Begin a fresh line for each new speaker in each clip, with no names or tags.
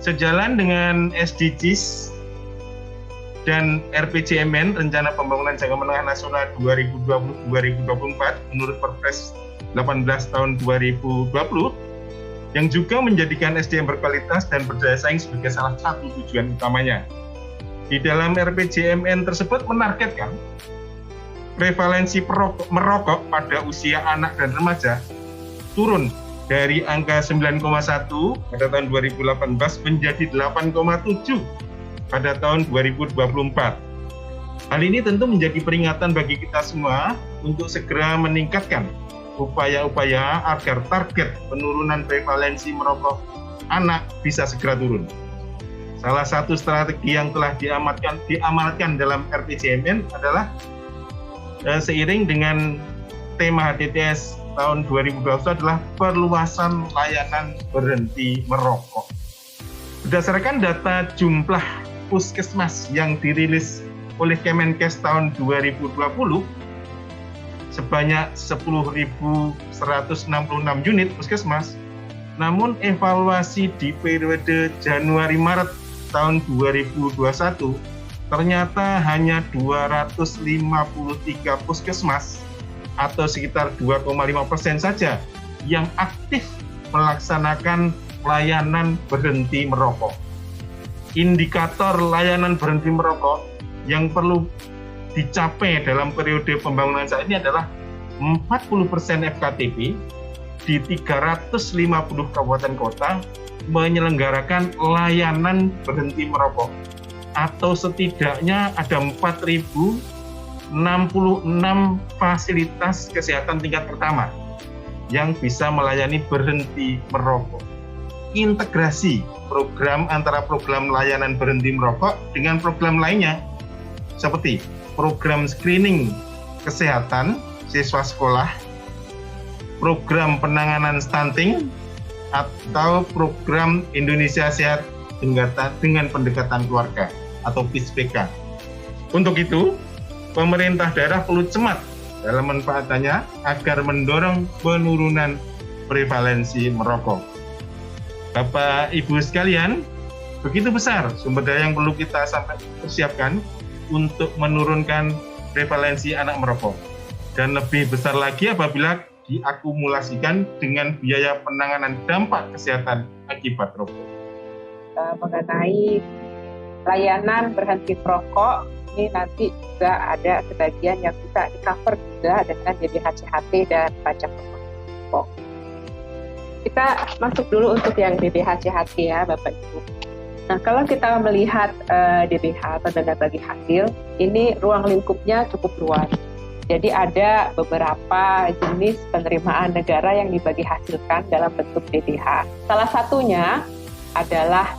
Sejalan dengan SDGs dan RPJMN Rencana Pembangunan Jangka Menengah Nasional 2020-2024 menurut Perpres 18 tahun 2020 yang juga menjadikan SDM berkualitas dan berdaya saing sebagai salah satu tujuan utamanya. Di dalam RPJMN tersebut menargetkan prevalensi merokok pada usia anak dan remaja turun dari angka 9,1 pada tahun 2018 menjadi 8,7 pada tahun 2024. Hal ini tentu menjadi peringatan bagi kita semua untuk segera meningkatkan upaya-upaya agar target penurunan prevalensi merokok anak bisa segera turun. Salah satu strategi yang telah diamanatkan dalam RPJMN adalah seiring dengan tema HTTS tahun 2020 adalah perluasan layanan berhenti merokok. Berdasarkan data jumlah puskesmas yang dirilis oleh Kemenkes tahun 2020 sebanyak 10.166 unit puskesmas, namun evaluasi di periode Januari-Maret tahun 2021 ternyata hanya 253 puskesmas atau sekitar 2,5% saja yang aktif melaksanakan layanan berhenti merokok. Indikator layanan berhenti merokok yang perlu dicapai dalam periode pembangunan saat ini adalah 40% FKTP di 350 kabupaten kota menyelenggarakan layanan berhenti merokok, atau setidaknya ada 4.066 fasilitas kesehatan tingkat pertama yang bisa melayani berhenti merokok. Integrasi program antara program layanan berhenti merokok dengan program lainnya seperti program screening kesehatan siswa sekolah, program penanganan stunting, atau program Indonesia Sehat dengan pendekatan keluarga atau PISPK. Untuk itu, pemerintah daerah perlu cermat dalam manfaatannya agar mendorong penurunan prevalensi merokok. Bapak Ibu sekalian, begitu besar sumber daya yang perlu kita persiapkan untuk menurunkan prevalensi anak merokok. Dan lebih besar lagi apabila diakumulasikan dengan biaya penanganan dampak kesehatan akibat rokok.
Mengenai layanan berhenti merokok, ini nanti juga ada sebagian yang bisa di-cover juga dengan DBHCHT dan pajak rokok. Kita masuk dulu untuk yang DBHCHT ya Bapak Ibu. Nah, kalau kita melihat DBH atau dana bagi hasil, ini ruang lingkupnya cukup luas. Jadi ada beberapa jenis penerimaan negara yang dibagi hasilkan dalam bentuk DBH. Salah satunya adalah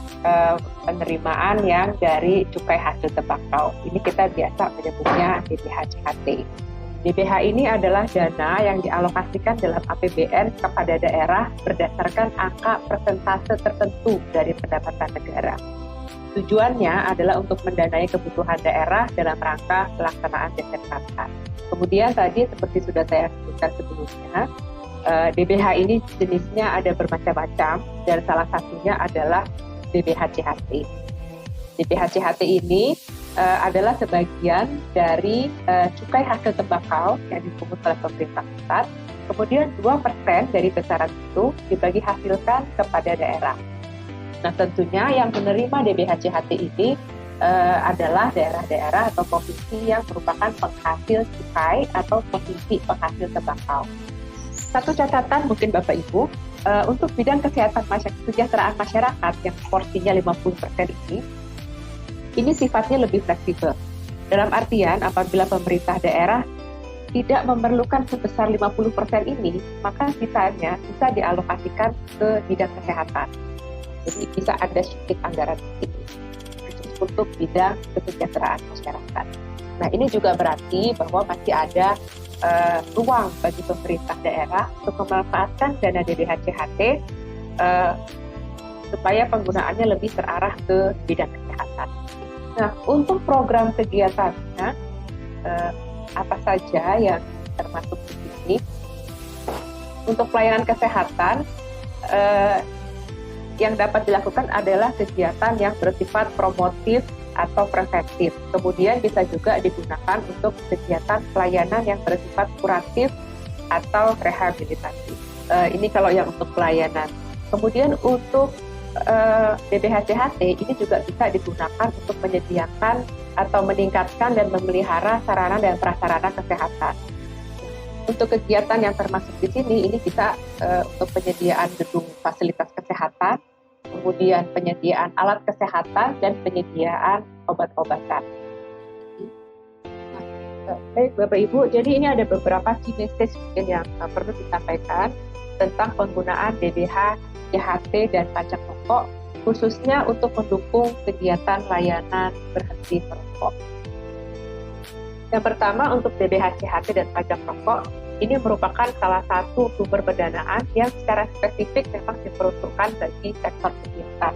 penerimaan yang dari cukai hasil tembakau. Ini kita biasa menyebutnya DBH-CHT. DBH ini adalah dana yang dialokasikan dalam APBN kepada daerah berdasarkan angka persentase tertentu dari pendapatan negara. Tujuannya adalah untuk mendanai kebutuhan daerah dalam rangka pelaksanaan desentralisasi. Kemudian tadi seperti sudah saya sebutkan sebelumnya, DBH ini jenisnya ada bermacam-macam dan salah satunya adalah DBH-CHT. DBH-CHT ini adalah sebagian dari cukai hasil tembakau yang dipungut oleh pemerintah pusat. Kemudian 2% dari besaran itu dibagi hasilkan kepada daerah. Nah, tentunya yang menerima DBH-CHT ini adalah daerah-daerah atau provinsi yang merupakan penghasil cukai atau provinsi penghasil tembakau. Satu catatan mungkin Bapak Ibu, untuk bidang kesejahteraan masyarakat yang porsinya 50% ini sifatnya lebih fleksibel. Dalam artian apabila pemerintah daerah tidak memerlukan sebesar 50% ini, maka sisanya bisa dialokasikan ke bidang kesehatan. Jadi bisa ada sedikit anggaran ini untuk bidang kesejahteraan masyarakat. Nah, ini juga berarti bahwa masih ada ruang bagi pemerintah daerah untuk memanfaatkan dana DBH-CHT supaya penggunaannya lebih terarah ke bidang kesehatan. Nah, untuk program kegiatannya apa saja yang termasuk di sini? Untuk pelayanan kesehatan yang dapat dilakukan adalah kegiatan yang bersifat promotif atau preventif. Kemudian bisa juga digunakan untuk kegiatan pelayanan yang bersifat kuratif atau rehabilitasi. Ini kalau yang untuk pelayanan. Kemudian untuk DBHCHT ini juga bisa digunakan untuk menyediakan atau meningkatkan dan memelihara sarana dan prasarana kesehatan. Untuk kegiatan yang termasuk di sini, ini bisa untuk penyediaan gedung fasilitas kesehatan, kemudian penyediaan alat kesehatan, dan penyediaan obat-obatan. Baik Bapak Ibu, jadi ini ada beberapa key message mungkin yang perlu disampaikan tentang penggunaan DBH, CHT, dan pajak rokok, khususnya untuk mendukung kegiatan layanan berhenti merokok. Yang pertama, untuk DBH, CHT, dan pajak rokok, ini merupakan salah satu sumber pendanaan yang secara spesifik memang diperuntukkan bagi sektor kegiatan.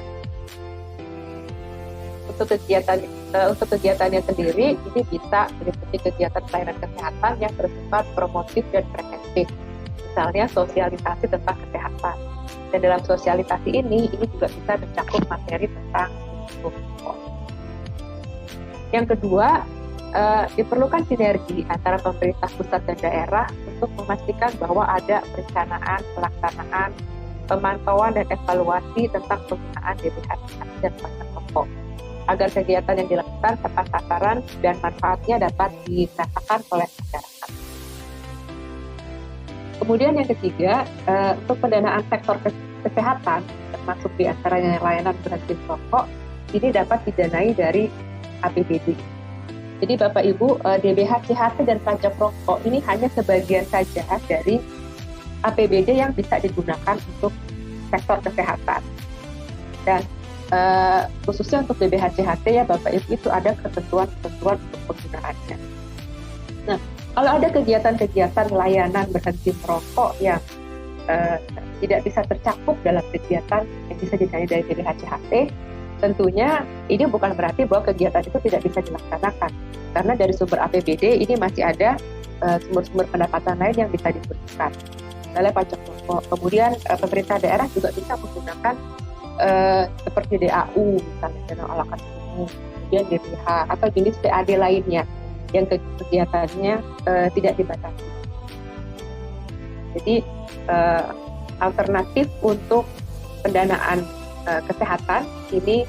Untuk kegiatannya sendiri, ini bisa meliputi kegiatan pelayanan kesehatan yang bersifat promotif dan preventif, misalnya sosialisasi tentang kesehatan. Dan dalam sosialisasi ini juga bisa mencakup materi tentang rokok. Yang kedua, diperlukan sinergi antara pemerintah pusat dan daerah untuk memastikan bahwa ada perencanaan, pelaksanaan, pemantauan, dan evaluasi tentang penggunaan DBH dan pajak rokok, agar kegiatan yang dilakukan tepat sasaran dan manfaatnya dapat dirasakan oleh masyarakat. Kemudian yang ketiga, untuk pendanaan sektor kesehatan, termasuk di antaranya layanan berhenti merokok, ini dapat didanai dari APBD. Jadi Bapak Ibu, DBH, CHT, dan pajak rokok ini hanya sebagian saja dari APBD yang bisa digunakan untuk sektor kesehatan. Dan khususnya untuk DBH, CHT ya Bapak Ibu, itu ada ketentuan-ketentuan untuk penggunaannya. Nah, kalau ada kegiatan-kegiatan layanan berhenti merokok yang tidak bisa tercakup dalam kegiatan yang bisa didanai dari DBH, CHT, tentunya ini bukan berarti bahwa kegiatan itu tidak bisa dilaksanakan, karena dari sumber APBD ini masih ada sumber-sumber pendapatan lain yang bisa digunakan, misalnya pajak rokok. Kemudian pemerintah daerah juga bisa menggunakan seperti DAU, misalnya dana alokasi umum, kemudian DBH atau jenis PAD lainnya yang kegiatannya tidak dibatasi. Jadi alternatif untuk pendanaan kesehatan ini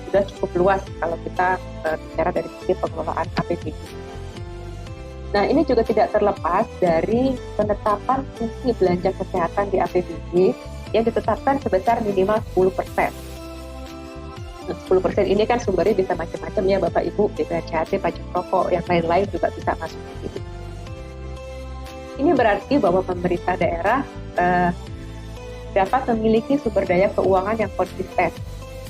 sudah cukup luas kalau kita bicara dari sisi pengelolaan APBD. Nah, ini juga tidak terlepas dari penetapan fungsi belanja kesehatan di APBD yang ditetapkan sebesar minimal 10%. Nah, 10% ini kan sumbernya bisa macam-macam ya Bapak Ibu, DBH, CHT, pajak rokok, yang lain-lain juga bisa masuk di sini. Ini berarti bahwa pemerintah daerah dapat memiliki sumber daya keuangan yang konsisten,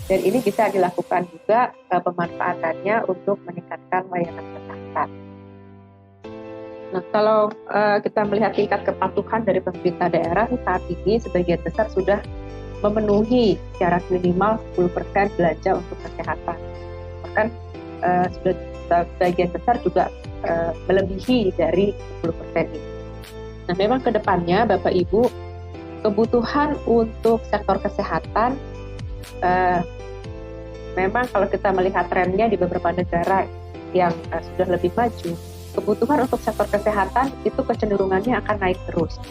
dan ini bisa dilakukan juga pemanfaatannya untuk meningkatkan layanan kesehatan. Nah, kalau kita melihat tingkat kepatuhan dari pemerintah daerah saat ini sebagian besar sudah memenuhi syarat minimal 10% belanja untuk kesehatan. Bahkan sudah sebagian besar juga melebihi dari 10% ini. Nah, memang ke depannya Bapak Ibu, kebutuhan untuk sektor kesehatan memang kalau kita melihat trennya di beberapa negara yang sudah lebih maju, kebutuhan untuk sektor kesehatan itu kecenderungannya akan naik terus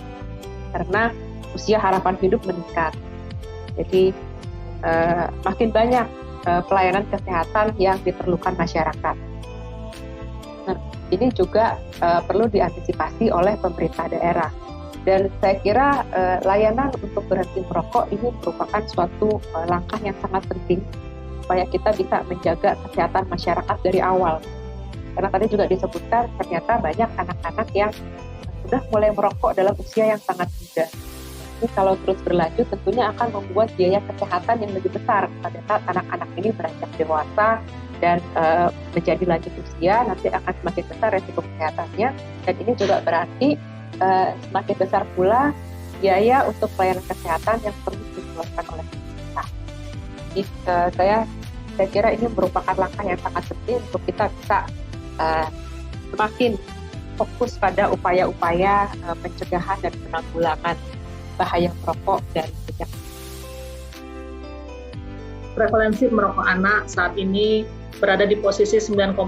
karena usia harapan hidup meningkat. Jadi makin banyak pelayanan kesehatan yang diperlukan masyarakat. Nah, ini juga perlu diantisipasi oleh pemerintah daerah. Dan saya kira layanan untuk berhenti merokok ini merupakan suatu langkah yang sangat penting supaya kita bisa menjaga kesehatan masyarakat dari awal. Karena tadi juga disebutkan ternyata banyak anak-anak yang sudah mulai merokok dalam usia yang sangat muda. Ini kalau terus berlanjut tentunya akan membuat biaya kesehatan yang lebih besar pada saat anak-anak ini beranjak dewasa dan menjadi lanjut usia, nanti akan semakin besar resiko kesehatannya. Dan ini juga berarti semakin besar pula biaya untuk pelayanan kesehatan yang perlu dikeluarkan oleh pemerintah. Jadi saya kira ini merupakan langkah yang sangat penting untuk kita bisa semakin fokus pada upaya-upaya pencegahan dan penanggulangan bahaya merokok dan penyakit.
prevalensi merokok anak saat ini berada di posisi 9,1%.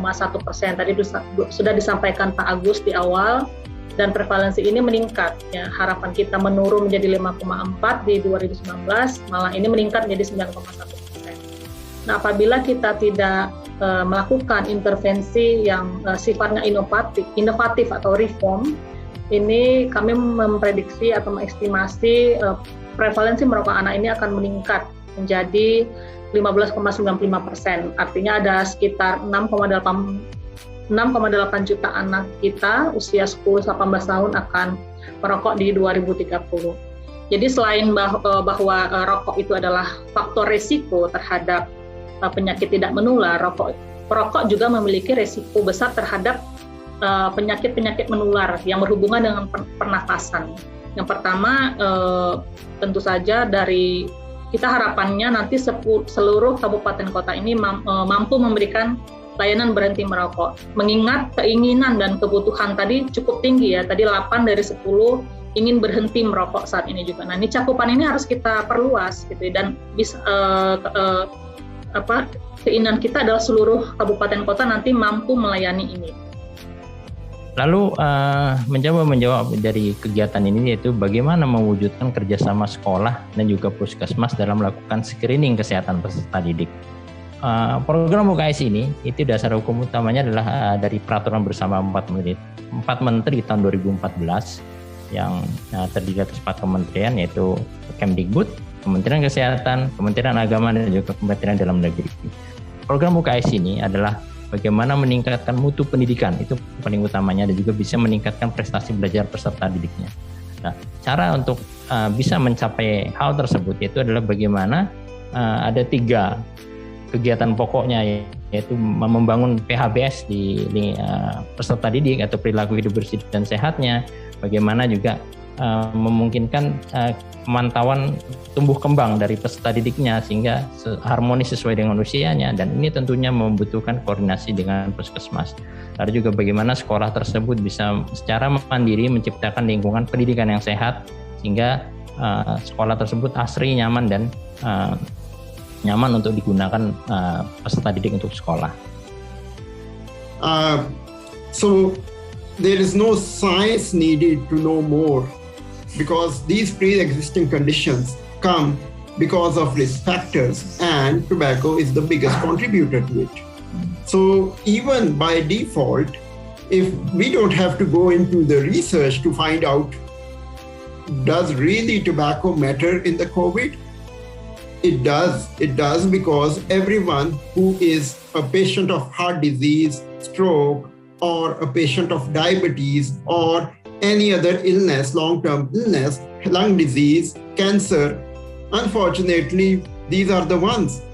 Tadi sudah disampaikan Pak Agus di awal, dan prevalensi ini meningkat. Ya, harapan kita menurun menjadi 5,4 di 2019, malah ini meningkat menjadi 9,1%. Nah, apabila kita tidak melakukan intervensi yang sifatnya inovatif atau reform, ini kami memprediksi atau mengestimasi prevalensi merokok anak ini akan meningkat menjadi 15,95%. Artinya ada sekitar 6,8 juta anak kita usia 10-18 tahun akan merokok di 2030. Jadi selain bahwa rokok itu adalah faktor risiko terhadap penyakit tidak menular, perokok juga memiliki risiko besar terhadap penyakit-penyakit menular yang berhubungan dengan pernafasan. Yang pertama, tentu saja dari kita harapannya nanti seluruh kabupaten kota ini mampu memberikan layanan berhenti merokok. Mengingat keinginan dan kebutuhan tadi cukup tinggi ya, tadi 8 dari 10 ingin berhenti merokok saat ini juga. Nah, ini cakupan ini harus kita perluas gitu, dan bisa keinginan kita adalah seluruh kabupaten kota nanti mampu melayani ini.
Lalu mencoba menjawab dari kegiatan ini, yaitu bagaimana mewujudkan kerjasama sekolah dan juga puskesmas dalam melakukan screening kesehatan peserta didik. Program UKS ini itu dasar hukum utamanya adalah dari peraturan bersama 4 menteri tahun 2014 yang terdiri atas 4 kementerian, yaitu Kemdikbud, Kementerian Kesehatan, Kementerian Agama, dan juga Kementerian Dalam Negeri. Program UKS ini adalah bagaimana meningkatkan mutu pendidikan, itu paling utamanya, dan juga bisa meningkatkan prestasi belajar peserta didiknya. Nah, cara untuk bisa mencapai hal tersebut yaitu adalah bagaimana ada 3 kegiatan pokoknya, yaitu membangun PHBS di peserta didik atau perilaku hidup bersih dan sehatnya, bagaimana juga memungkinkan pemantauan tumbuh kembang dari peserta didiknya sehingga harmonis sesuai dengan usianya, dan ini tentunya membutuhkan koordinasi dengan puskesmas. Lalu juga bagaimana sekolah tersebut bisa secara mandiri menciptakan lingkungan pendidikan yang sehat sehingga sekolah tersebut asri, nyaman, dan nyaman untuk digunakan peserta didik untuk sekolah.
So there is no science needed to know more, because these pre-existing conditions come because of risk factors, and tobacco is the biggest contributor to it. So even by default, if we don't have to go into the research to find out, does really tobacco matter in the COVID? It does, because everyone who is a patient of heart disease, stroke, or a patient of diabetes, or any other illness, long-term illness, lung disease, cancer, unfortunately, these are the ones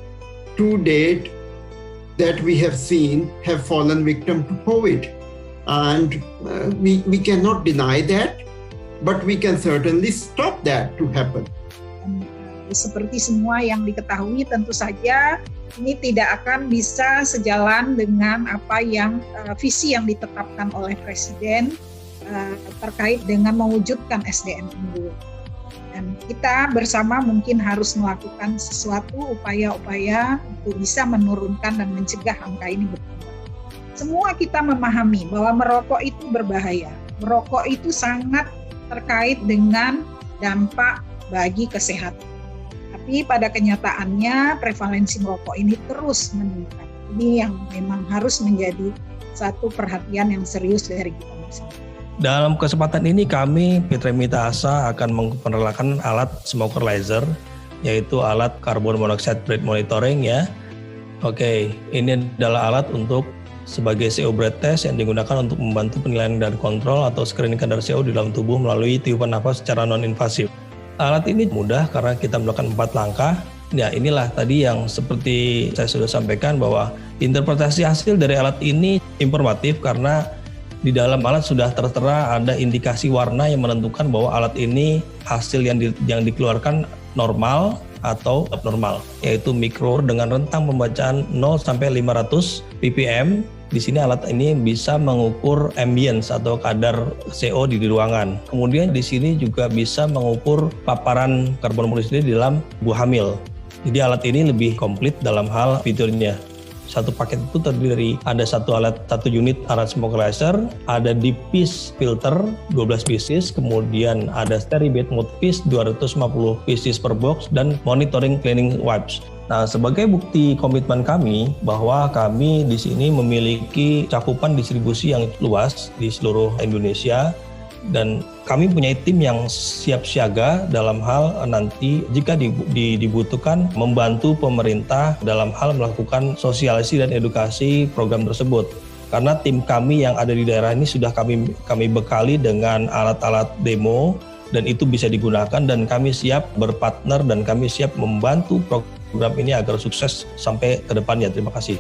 to date that we have seen have fallen victim to COVID. And we cannot deny that, but we can certainly stop that to happen.
Seperti semua yang diketahui, tentu saja ini tidak akan bisa sejalan dengan apa yang visi yang ditetapkan oleh Presiden terkait dengan mewujudkan SDM unggul. Dan kita bersama mungkin harus melakukan sesuatu upaya-upaya untuk bisa menurunkan dan mencegah angka ini bertambah. Semua kita memahami bahwa merokok itu berbahaya. Merokok itu sangat terkait dengan dampak bagi kesehatan. Tapi pada kenyataannya prevalensi merokok ini terus meningkat. Ini yang memang harus menjadi satu perhatian yang serius dari kita bersama.
Dalam kesempatan ini kami Fitremita ASA akan memperkenalkan alat smoker laser, yaitu alat carbon monoxide breath monitoring ya. Oke, ini adalah alat untuk sebagai CO breath test yang digunakan untuk membantu penilaian dan kontrol atau screening kadar CO di dalam tubuh melalui tiupan nafas secara non-invasif. Alat ini mudah karena kita melakukan 4 langkah. Ya, inilah tadi yang seperti saya sudah sampaikan bahwa interpretasi hasil dari alat ini informatif karena di dalam alat sudah tertera ada indikasi warna yang menentukan bahwa alat ini hasil yang dikeluarkan normal atau abnormal, yaitu mikro dengan rentang pembacaan 0 sampai 500 ppm. Di sini alat ini bisa mengukur ambience atau kadar CO di ruangan. Kemudian di sini juga bisa mengukur paparan karbon monoksida di dalam ibu hamil. Jadi alat ini lebih komplit dalam hal fiturnya. Satu paket itu terdiri dari ada satu alat, satu unit alat smoke equalizer, ada deep piece filter 12 pieces, kemudian ada steribate mode piece 250 pieces per box, dan monitoring cleaning wipes. Nah, sebagai bukti komitmen kami bahwa kami di sini memiliki cakupan distribusi yang luas di seluruh Indonesia, dan kami punya tim yang siap siaga dalam hal nanti jika dibutuhkan membantu pemerintah dalam hal melakukan sosialisasi dan edukasi program tersebut. Karena tim kami yang ada di daerah ini sudah kami bekali dengan alat-alat demo, dan itu bisa digunakan, dan kami siap berpartner dan kami siap membantu program ini agar sukses sampai ke depannya. Terima kasih.